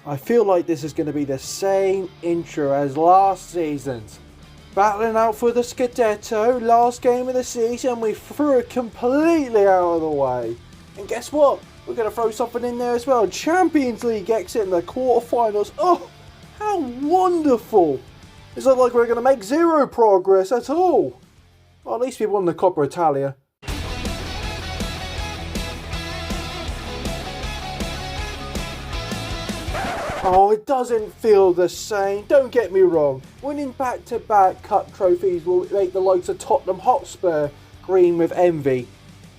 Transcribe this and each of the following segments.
I feel like this is going to be the same intro as last season's. Battling out for the Scudetto, last game of the season, we threw it completely out of the way. And guess what? We're going to throw something in there as well. Champions League exit in the quarterfinals. Oh, how wonderful. It's not like we're going to make zero progress at all. Well, at least we won the Coppa Italia. Oh, it doesn't feel the same. Don't get me wrong. Winning back-to-back cup trophies will make the likes of Tottenham Hotspur green with envy.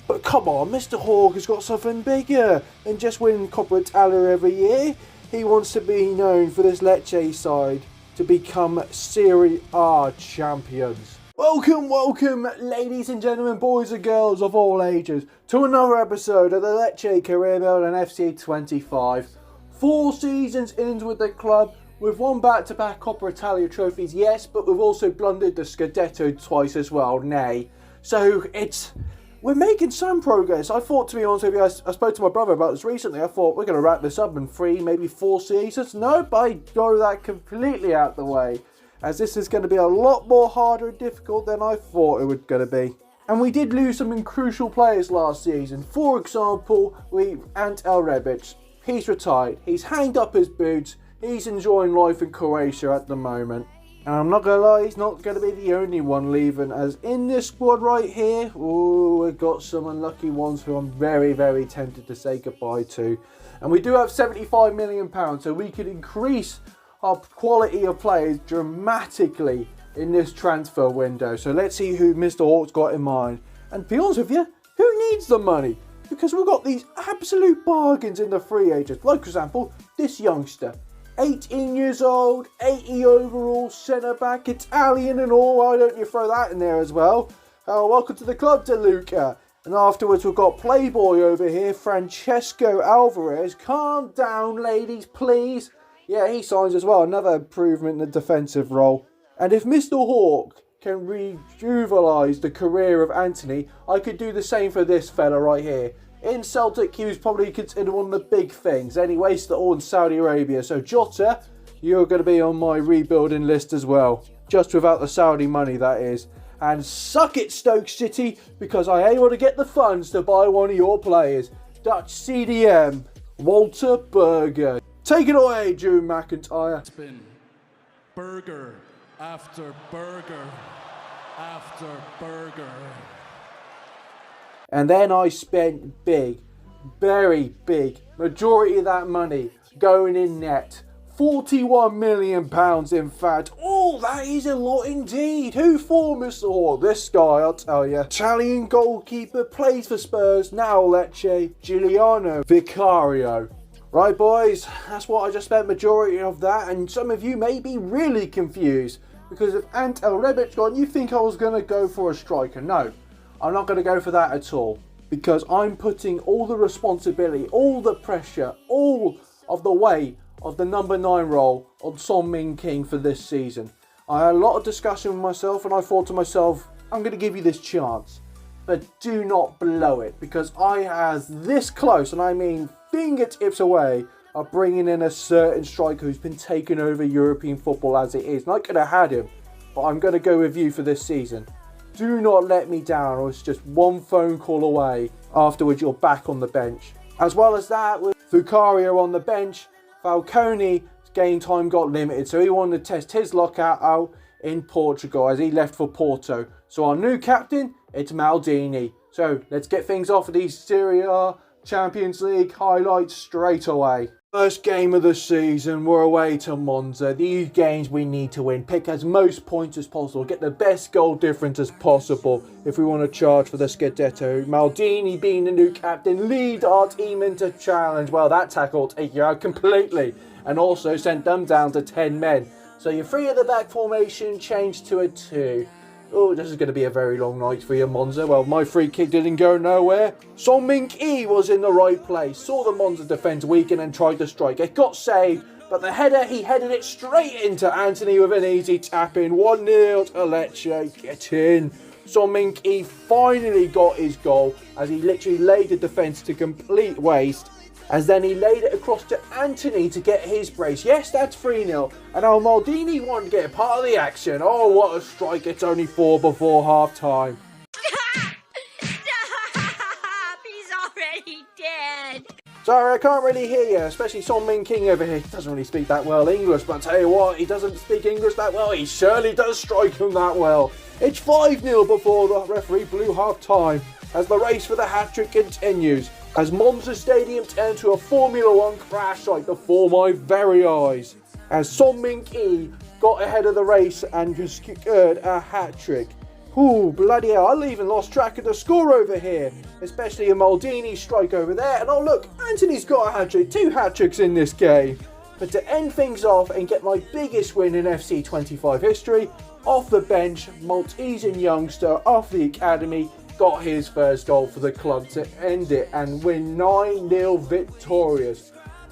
But come on, Mr. Hawk has got something bigger than just winning Coppa Italia every year. He wants to be known for this Lecce side to become Serie A champions. Welcome, ladies and gentlemen, boys and girls of all ages, to another episode of the Lecce Career Building FC 25. 4 seasons in with the club, we've won back-to-back Coppa Italia trophies, yes, but we've also blundered the Scudetto twice as well, nay. So we're making some progress. I thought, to be honest with you, I spoke to my brother about this recently. I thought we're going to wrap this up in 3, maybe 4 seasons. Nope, I throw that completely out the way, as this is going to be a lot more harder and difficult than I thought it was going to be. And we did lose some crucial players last season. For example, Ante Rebic. He's retired, he's hanged up his boots, he's enjoying life in Croatia at the moment. And I'm not going to lie, he's not going to be the only one leaving, as in this squad right here, we've got some unlucky ones who I'm very, very tempted to say goodbye to. And we do have £75 million, so we could increase our quality of players dramatically in this transfer window. So let's see who Mr. Hawk's got in mind. And to be honest with you, who needs the money? Because we've got these absolute bargains in the free agents. Like, for example, this youngster. 18 years old, 80 overall, centre-back, Italian and all. Why don't you throw that in there as well? Welcome to the club, De Luca. And afterwards, we've got Playboy over here, Francesco Alvarez. Calm down, ladies, please. Yeah, he signs as well. Another improvement in the defensive role. And if Mr. Hawk can rejuvenalise the career of Anthony, I could do the same for this fella right here. In Celtic, he was probably considered one of the big things. Anyway, it's all in Saudi Arabia. So Jota, you're going to be on my rebuilding list as well. Just without the Saudi money, that is. And suck it, Stoke City, because I ain't able to get the funds to buy one of your players. Dutch CDM, Walter Berger. Take it away, Drew McIntyre. It's been burger after burger after burger. And then I spent big, very big, majority of that money going in net. £41 million in fact. Oh, that is a lot indeed. Who for, Mr. Hall? This guy, I'll tell you. Italian goalkeeper, plays for Spurs, now Lecce, Giuliano Vicario. Right, boys, that's what I just spent majority of that, and some of you may be really confused, because if Ante Rebic gone, you think I was going to go for a striker. No, I'm not going to go for that at all, because I'm putting all the responsibility, all the pressure, all of the weight of the number 9 role on Son Min-King for this season. I had a lot of discussion with myself, and I thought to myself, I'm going to give you this chance, but do not blow it, because I was this close, and I mean fingertips away, of bringing in a certain striker who's been taking over European football as it is. And I could have had him, but I'm going to go with you for this season. Do not let me down, or it's just one phone call away. Afterwards, you're back on the bench. As well as that, with Vicario on the bench, Falcone's game time got limited, so he wanted to test his luck out in Portugal as he left for Porto. So our new captain, it's Maldini. So let's get things off of these Serie A Champions League highlights straight away. First game of the season, we're away to Monza. These games we need to win. Pick as most points as possible. Get the best goal difference as possible if we want to charge for the Scudetto. Maldini being the new captain, lead our team into challenge. Well, that tackle will take you out completely. And also sent them down to 10 men. So your 3 at the back formation changed to a 2. Oh, this is going to be a very long night for you, Monza. Well, my free kick didn't go nowhere. Son Min-King was in the right place. Saw the Monza defence weaken and tried to strike. It got saved, but the header, he headed it straight into Anthony with an easy tap-in. 1-0 to Lecce. Get in. Son Min-King finally got his goal as he literally laid the defence to complete waste. as then he laid it across to Anthony to get his brace. Yes, that's 3-0. And now Maldini wanted to get part of the action. Oh, what a strike. It's only 4 before half-time. He's already dead. Sorry, I can't really hear you, especially Son Min-king over here. He doesn't really speak that well English, but I tell you what, he doesn't speak English that well. He surely does strike him that well. It's 5-0 before the referee blew half-time, as the race for the hat-trick continues, as Monza Stadium turned to a Formula 1 crash site before my very eyes, as Son Min-king got ahead of the race and secured a hat-trick. Ooh, bloody hell, I even lost track of the score over here, especially a Maldini strike over there. And oh look, Anthony's got a hat-trick, 2 hat-tricks in this game. But to end things off and get my biggest win in FC 25 history, off the bench, Maltesian youngster off the academy got his first goal for the club to end it and win 9-0 victorious.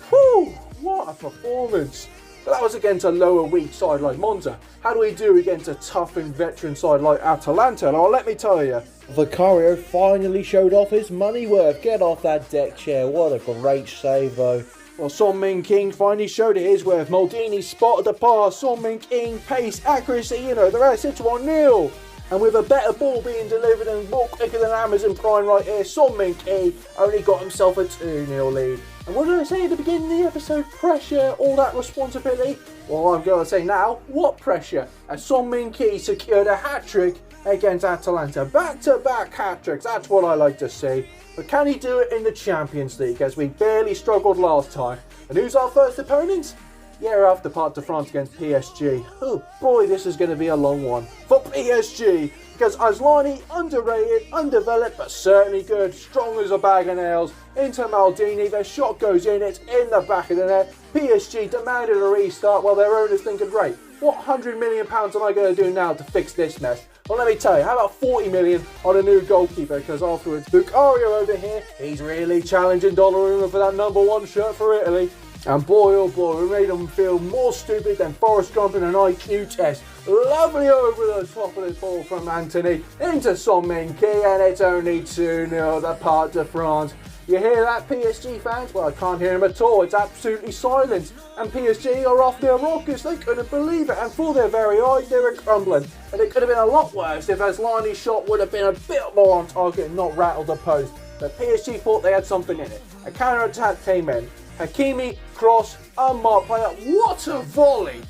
Whew, what a performance. But that was against a lower weak side like Monza. How do we do against a tough and veteran side like Atalanta? Well, let me tell you, Vicario finally showed off his money worth. Get off that deck chair. What a great save though. Well, Son Min-king finally showed it his worth. Maldini spotted the pass. Son Min-king, pace, accuracy, the rest. It's 1-0. And with a better ball being delivered and more quicker than Amazon Prime right here, Son Min-king only got himself a 2-0 lead. And what did I say at the beginning of the episode? Pressure, all that responsibility? Well, I'm going to say now, what pressure? As Son Min-king secured a hat-trick against Atalanta. Back-to-back hat-tricks, that's what I like to see. But can he do it in the Champions League, as we barely struggled last time? And who's our first opponents? Yeah, after part de France against PSG. Oh boy, this is going to be a long one for PSG, because Asllani, underrated, undeveloped, but certainly good, strong as a bag of nails. Into Maldini, their shot goes in, it's in the back of the net. PSG demanded a restart while their owners thinking, great, what £100 million am I going to do now to fix this mess? Well, let me tell you, how about 40 million on a new goalkeeper? Because afterwards, Vicario over here, he's really challenging Donnarumma for that #1 shirt for Italy. And boy, oh boy, we made him feel more stupid than Forrest Gump in an IQ test. Lovely over the top of the ball from Anthony into Son Min-king, and it's only 2-0, the part de France. You hear that, PSG fans? Well, I can't hear them at all. It's absolutely silent. And PSG are off their rockers. They couldn't believe it. And for their very eyes, they were crumbling. And it could have been a lot worse if Asllani's shot would have been a bit more on target and not rattled the post. But PSG thought they had something in it. A counter-attack came in. Hakimi, cross, unmarked player. What a volley!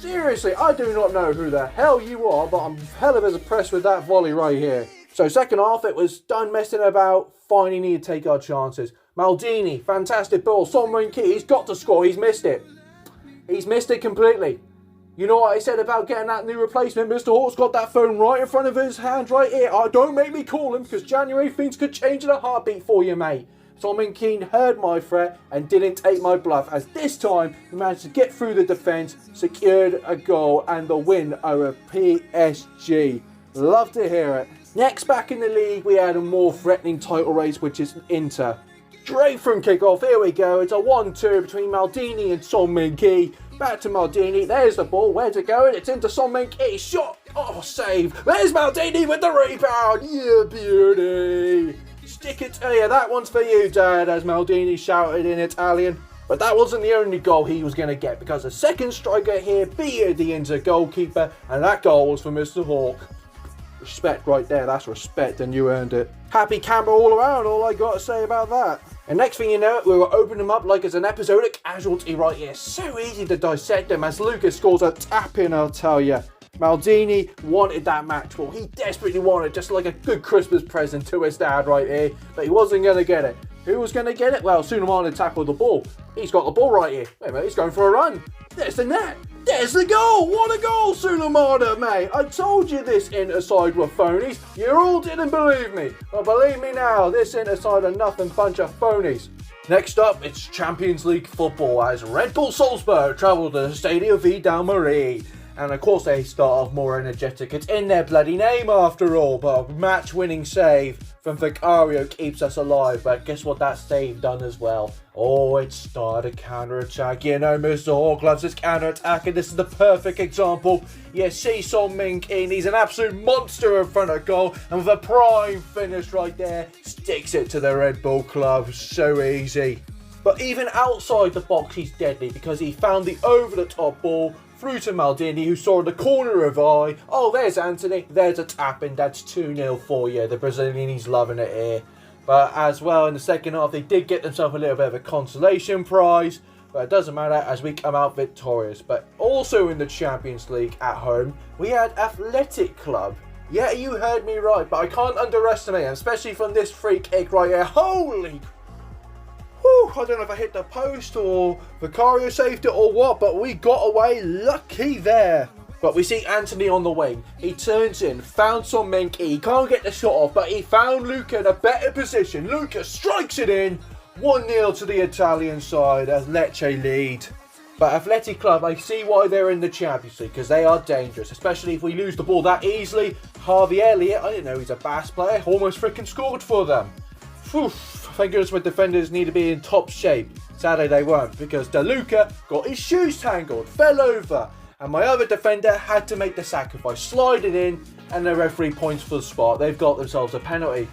Seriously, I do not know who the hell you are, but I'm hell of as impressed with that volley right here. So second half, it was done messing about. Finally need to take our chances. Maldini, fantastic ball. Son Min-king, he's got to score. He's missed it. He's missed it completely. You know what I said about getting that new replacement? Mr. Hawk's got that phone right in front of his hand right here. Don't make me call him, because January things could change in a heartbeat for you, mate. Son Min-king heard my threat and didn't take my bluff, as this time he managed to get through the defence, secured a goal and the win over PSG. Love to hear it. Next, back in the league, we had a more threatening title race, which is Inter. Straight from kickoff, here we go. It's a 1-2 between Maldini and Son Min-king. Back to Maldini, there's the ball. Where's it going? It's into Son Min-king. Shot! Oh, save! There's Maldini with the rebound! Yeah, beauty! Stick it to you, that one's for you, Dad, as Maldini shouted in Italian. But that wasn't the only goal he was going to get, because the second striker here beat the Inter goalkeeper, and that goal was for Mr. Hawk. Respect right there, that's respect, and you earned it. Happy camera all around, all I got to say about that. And next thing you know, we will open them up like it's an episode of Casualty right here. So easy to dissect them as Lucas scores a tap-in, I'll tell you. Maldini wanted that match ball. He desperately wanted it, just like a good Christmas present to his dad right here. But he wasn't going to get it. Who was going to get it? Well, Suleiman tackled the ball. He's got the ball right here. Wait a minute, he's going for a run. There's the net. There's the goal. What a goal, Suleiman, mate. I told you this Inter side were phonies. You all didn't believe me. Well, believe me now, this Inter side are nothing bunch of phonies. Next up, it's Champions League football as Red Bull Salzburg travel to the Stadio Vidal Marie. And of course they start off more energetic. It's in their bloody name after all. But a match-winning save from Vicario keeps us alive. But guess what that save done as well? Oh, it started a counter-attack. You know, Mr. Hawk loves his counter-attack, and this is the perfect example. You see Son Min-king, he's an absolute monster in front of goal. And with a prime finish right there, sticks it to the Red Bull club. So easy. But even outside the box, he's deadly because he found the over-the-top ball through to Maldini, who saw in the corner of eye. Oh, there's Anthony. There's a tap-in. That's 2-0 for you. The Brazilian, he's loving it here. But as well, in the second half, they did get themselves a little bit of a consolation prize. But it doesn't matter as we come out victorious. But also in the Champions League at home, we had Athletic Club. Yeah, you heard me right, but I can't underestimate him, especially from this free kick right here. Holy... Whew, I don't know if I hit the post or Vicario saved it or what, but we got away lucky there. But we see Anthony on the wing. He turns in, found some Menke. He can't get the shot off, but he found Luca in a better position. Luca strikes it in. 1-0 to the Italian side as Lecce lead. But Athletic Club, I see why they're in the Champions League, because they are dangerous, especially if we lose the ball that easily. Harvey Elliott, I didn't know he's a bass player, almost freaking scored for them. Whew. Thank goodness my defenders need to be in top shape. Sadly they weren't, because De Luca got his shoes tangled, fell over, and my other defender had to make the sacrifice, sliding in, and the referee points for the spot. They've got themselves a penalty.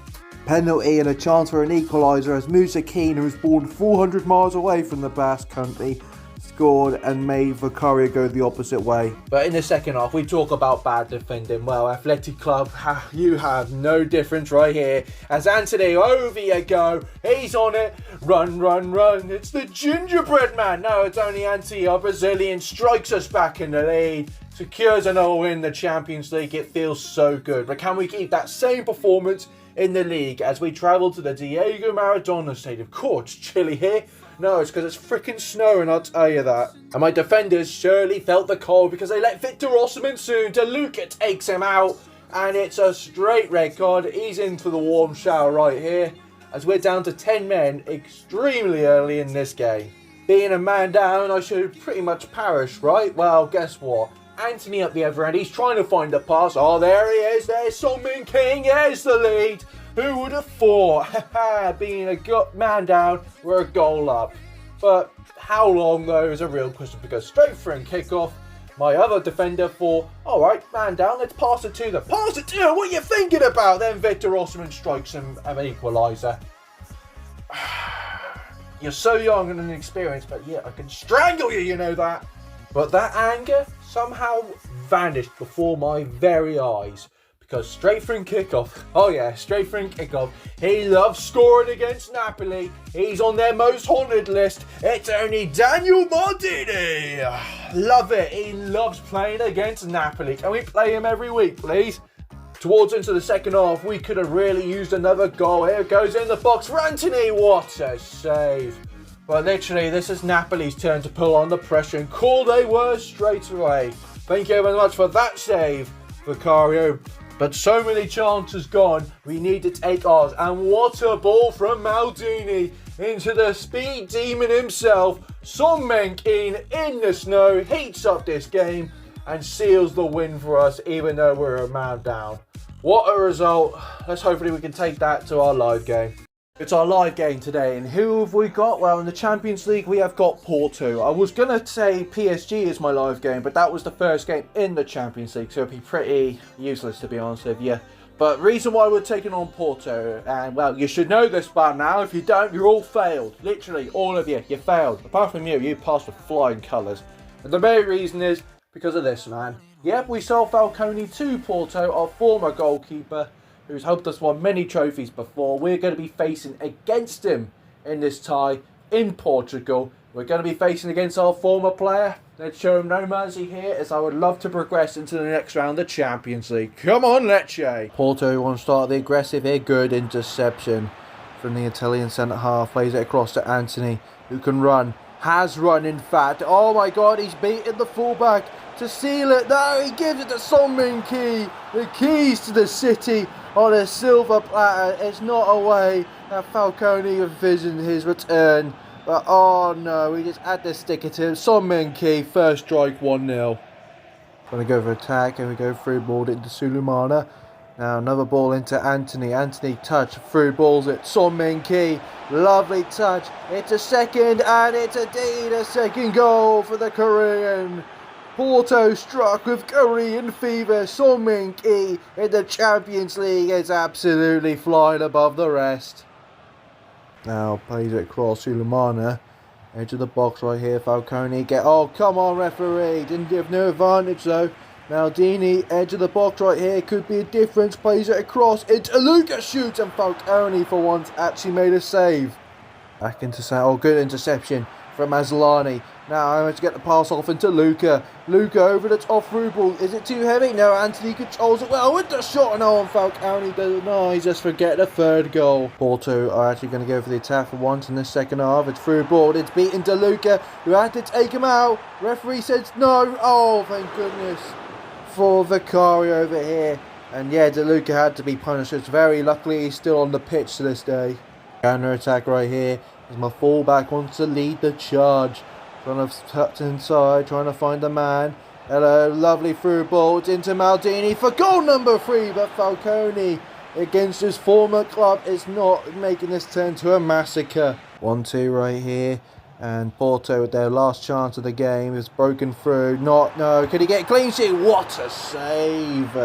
Penalty and a chance for an equaliser as Musa Keane, who was born 400 miles away from the Basque country, scored and made Vicario go the opposite way. But in the second half, we talk about bad defending. Well, Athletic Club, you have no difference right here. As Anthony, over you go. He's on it. Run, run, run. It's the gingerbread man. No, it's only Anthony, our Brazilian, strikes us back in the lead. Secures another win in the Champions League. It feels so good. But can we keep that same performance in the league as we travel to the Diego Maradona Stadium? Of course, it's chilly here. No, it's because it's freaking snowing, I'll tell you that. And my defenders surely felt the cold because they let Victor Osimhen soon. De Luca takes him out. And it's a straight red card. He's in for the warm shower right here. As we're down to 10 men extremely early in this game. Being a man down, I should pretty much perish, right? Well, guess what? Anthony up the other end. He's trying to find the pass. Oh, there he is. There's Son-Min King. There's the lead. Who would have thought? Being a man down, we're a goal up. But how long, though, is a real question, because straight for a kickoff, my other defender thought, alright, man down, let's pass it to them. Pass it to them, what are you thinking about? Then Victor Osimhen strikes him an equaliser. You're so young and inexperienced, but yeah, I can strangle you, you know that. But that anger somehow vanished before my very eyes. Because straight from kickoff, oh yeah, straight from kickoff, he loves scoring against Napoli. He's on their most haunted list. It's only Daniel Maldini. Love it. He loves playing against Napoli. Can we play him every week, please? Towards into the second half, we could have really used another goal. Here it goes in the box for Anthony. What a save. But literally, this is Napoli's turn to pull on the pressure, and cool they were straight away. Thank you very much for that save, Vicario. But so many chances gone, we need to take ours. And what a ball from Maldini into the speed demon himself. Son-Min King in the snow, heats up this game and seals the win for us, even though we're a man down. What a result. Let's hopefully we can take that to our live game. It's our live game today, and who have we got? Well, in the Champions League, we have got Porto. I was going to say PSG is my live game, but that was the first game in the Champions League, so it'd be pretty useless, to be honest with you. But reason why we're taking on Porto, and well, you should know this by now. If you don't, you're all failed. Literally, all of you failed. Apart from you passed with flying colours. And the main reason is because of this, man. Yep, we sold Falcone to Porto, our former goalkeeper, who's helped us win many trophies before. We're going to be facing against him in this tie in Portugal. We're going to be facing against our former player. Let's show him no mercy here, as I would love to progress into the next round of the Champions League. Come on, Lecce! Porto want to start the aggressive here. Good interception from the Italian centre-half. Plays it across to Anthony, who can run. Has run, in fact. Oh my God, he's beaten the fullback to seal it. No, he gives it to Son-Min King. The keys to the city on a silver platter. It's not a way that Falcone envisioned his return. But oh no, we just had to stick it to him. Son-Min King, first strike, 1-0. Gonna go for attack, and we go through ball into Sulemana. Now another ball into Anthony. Anthony touch, through balls it. Son-Min King, lovely touch. It's a second, and it's indeed a second goal for the Korean. Porto struck with Korean fever. Son-Min King in the Champions League is absolutely flying above the rest. Now plays it across Sulemana. Edge of the box right here. Falcone oh, come on, referee. Didn't give no advantage though. Maldini, edge of the box right here. Could be a difference. Plays it across. Into Luca, shoots, and Falcone for once actually made a save. Back into good interception from Mazzolani. Now I'm going to get the pass off into Luca. Luca over the top through ball. Is it too heavy? No, Anthony controls it well with the shot, and on Falcone denies us for getting a third goal. Porto are actually going to go for the attack for once in the second half. It's through ball. It's beaten to Luca, who had to take him out. Referee says no. Oh, thank goodness for Vicario over here. And yeah, De Luca had to be punished. It's very luckily he's still on the pitch to this day. Counter attack right here. As my fullback wants to lead the charge. Trying to tuck inside, trying to find the man. Hello, lovely through ball. It's into Maldini for goal number 3. But Falcone, against his former club, is not making this turn to a massacre. 1-2 right here. And Porto, with their last chance of the game, is broken through. No, could he get a clean sheet? What a save!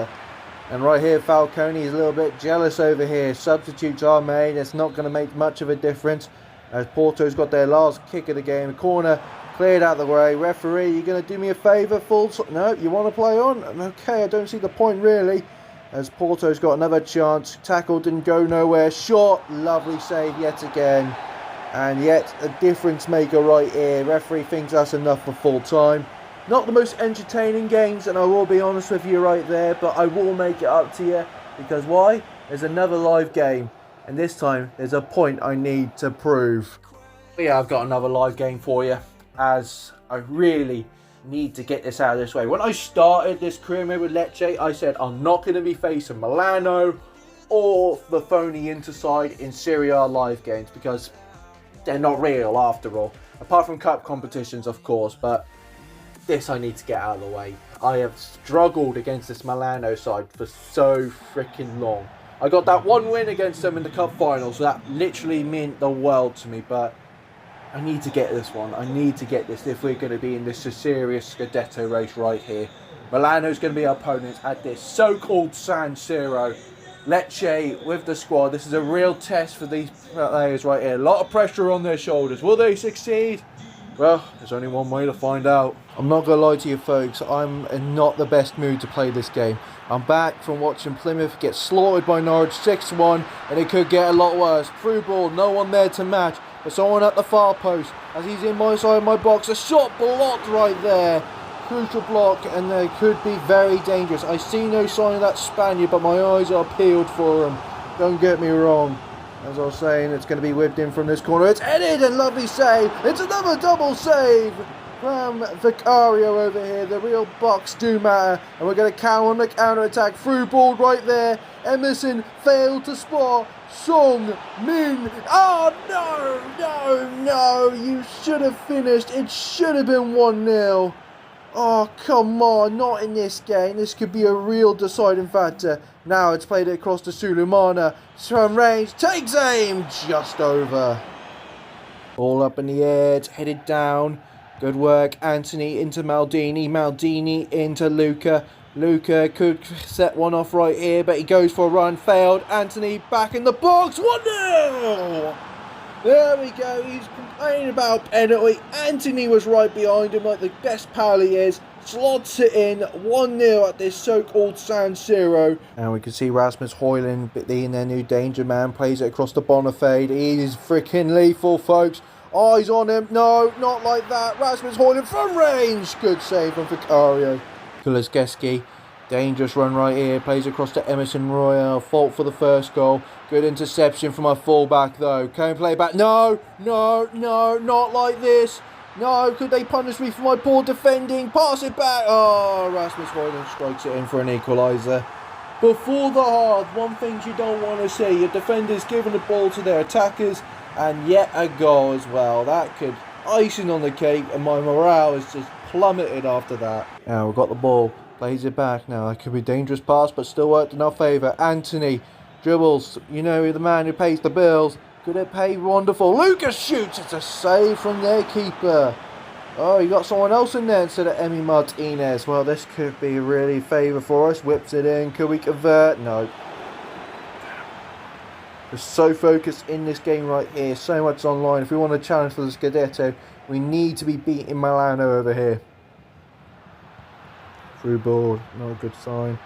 And right here, Falcone is a little bit jealous over here. Substitutes are made. It's not going to make much of a difference. As Porto's got their last kick of the game. Corner cleared out the way. Referee, you going to do me a favour? No, you want to play on? Okay, I don't see the point really. As Porto's got another chance. Tackle didn't go nowhere. Shot, lovely save yet again. And yet a difference maker right here. Referee thinks that's enough for full time. Not the most entertaining games, and I will be honest with you right there, but I will make it up to you. Because why? There's another live game. And this time, there's a point I need to prove. Yeah, I've got another live game for you. As I really need to get this out of this way. When I started this career mode with Lecce, I said I'm not going to be facing Milano or the phony Interside in Serie A live games. Because they're not real after all. Apart from cup competitions, of course. But this I need to get out of the way. I have struggled against this Milano side for so freaking long. I got that one win against them in the cup finals. So that literally meant the world to me. But I need to get this one. I need to get this if we're going to be in this serious Scudetto race right here. Milano's going to be our opponents at this so-called San Siro. Lecce with the squad. This is a real test for these players right here. A lot of pressure on their shoulders. Will they succeed? Well, there's only one way to find out. I'm not going to lie to you folks, I'm in not the best mood to play this game. I'm back from watching Plymouth get slaughtered by Norwich 6-1, and it could get a lot worse. Through ball, no one there to match, but someone at the far post. As he's in my side of my box, a shot blocked right there. Crucial block, and they could be very dangerous. I see no sign of that Spaniard, but my eyes are peeled for him. Don't get me wrong. As I was saying, it's going to be whipped in from this corner. It's headed and lovely save. It's another double save from Vicario over here. The real bucks do matter. And we're going to counter on the counter attack. Through ball right there. Emerson failed to spot. Song Min. Oh no. You should have finished. It should have been 1-0. Oh, come on, not in this game. This could be a real deciding factor. Now it's played it across to Sulemana. From range, takes aim, just over. Ball up in the air, it's headed down. Good work, Anthony into Maldini. Maldini into Luca. Luca could set one off right here, but he goes for a run, failed. Anthony back in the box, 1-0! There we go, he's complaining about penalty. Anthony was right behind him like the best pal he is. Slots it in, 1-0 at this so-called San Siro. And we can see Rasmus Højlund being their new danger man. Plays it across the Bonifade. He is freaking lethal, folks. Eyes on him. No, not like that. Rasmus Højlund from range. Good save from Vicario. Kulusevski. Dangerous run right here. Plays across to Emerson Royal. Fault for the first goal. Good interception from our fullback though. Can we play back? No, not like this. No, could they punish me for my poor defending? Pass it back. Oh, Rasmus Højlund strikes it in for an equaliser. Before the half, one thing you don't want to see. Your defenders giving the ball to their attackers. And yet a goal as well. That could icing on the cake. And my morale is just plummeted after that. Now we've got the ball. Plays it back now. That could be a dangerous pass, but still worked in our favour. Anthony dribbles. You know, the man who pays the bills. Could it pay? Wonderful. Lucas shoots. It's a save from their keeper. Oh, you got someone else in there instead of Emi Martinez. Well, this could be a really favour for us. Whips it in. Could we convert? No. We're so focused in this game right here, so much online. If we want to challenge for the Scudetto, we need to be beating Milano over here. Through ball, not a good sign.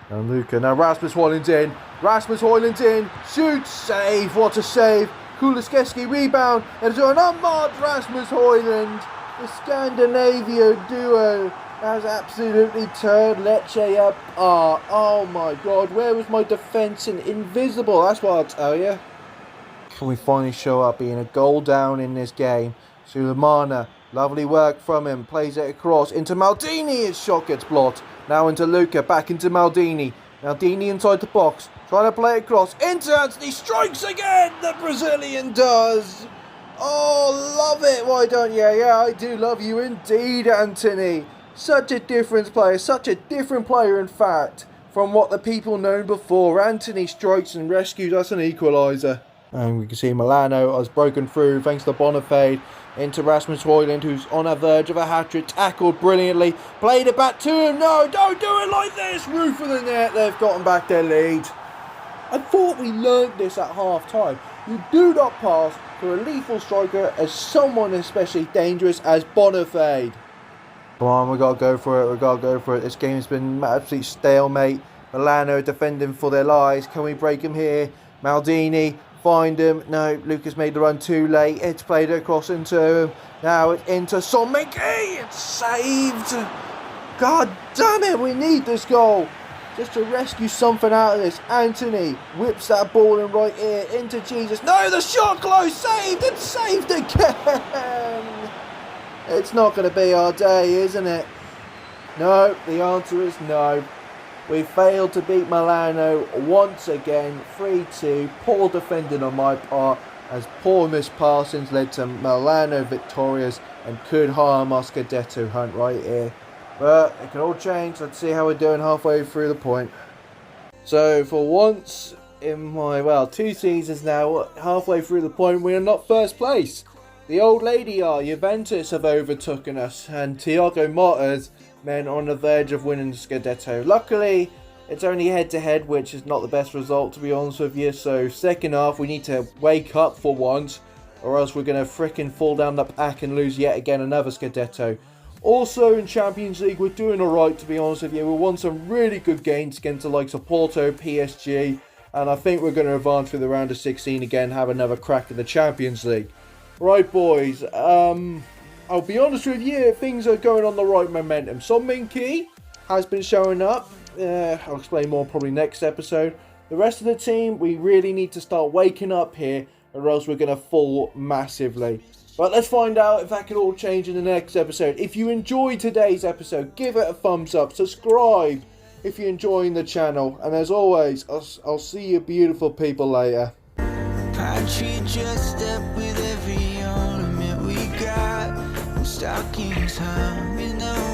Now Luca, now Rasmus Højlund's in. Rasmus Højlund's in. Shoots, save, what a save. Kulusevski rebound, and it's an unmarked Rasmus Højlund. The Scandinavia duo has absolutely turned Lecce apart. Oh my god, where was my defence? Invisible, that's what I'll tell you. Can we finally show up being a goal down in this game? Sulemana, lovely work from him, plays it across into Maldini, his shot gets blocked. Now into Luca, back into Maldini. Maldini inside the box, trying to play it across, into Anthony, strikes again, the Brazilian does. Oh, love it, why don't you? Yeah, I do love you indeed, Anthony. Such a different player, such a different player in fact, from what the people known before. Anthony strikes and rescues us an equaliser. And we can see Milano has broken through thanks to Bonifade into Rasmus Højlund, who's on a verge of a hat-trick, tackled brilliantly, played it back to him. No, don't do it like this. Roof of the net, they've gotten back their lead. I thought we learnt this at half-time. You do not pass to a lethal striker as someone especially dangerous as Bonifade. Come on, we gotta go for it, This game's been absolute stalemate. Milano defending for their lives. Can we break him here? Maldini, find him. No, Lucas made the run too late. It's played across into him. Now it's into Sommicky. It's saved. God damn it, we need this goal. Just to rescue something out of this. Anthony whips that ball in right here into Jesus. No, the shot close, saved. It's saved again. It's not going to be our day, isn't it? No, the answer is no. We failed to beat Milano once again, 3-2. Poor defending on my part, as poor missed passings led to Milano victorious and could harm our Scudetto hunt right here. But it can all change. Let's see how we're doing halfway through the point. So for once in my, 2 seasons now, halfway through the point, we are not first place. The old lady are, Juventus have overtaken us, and Thiago Motta's men are on the verge of winning the Scudetto. Luckily, it's only head-to-head, which is not the best result, to be honest with you. So second half, we need to wake up for once, or else we're going to frickin' fall down the pack and lose yet again another Scudetto. Also in Champions League, we're doing alright, to be honest with you. We won some really good games against the likes of Porto, PSG, and I think we're going to advance through the round of 16 again, have another crack in the Champions League. Right, boys, I'll be honest with you, things are going on the right momentum. Sommicky has been showing up. I'll explain more probably next episode. The rest of the team, we really need to start waking up here, or else we're going to fall massively. But let's find out if that can all change in the next episode. If you enjoyed today's episode, give it a thumbs up. Subscribe if you're enjoying the channel. And as always, I'll see you beautiful people later. I treat your step with every ornament we got. Stockings hung in the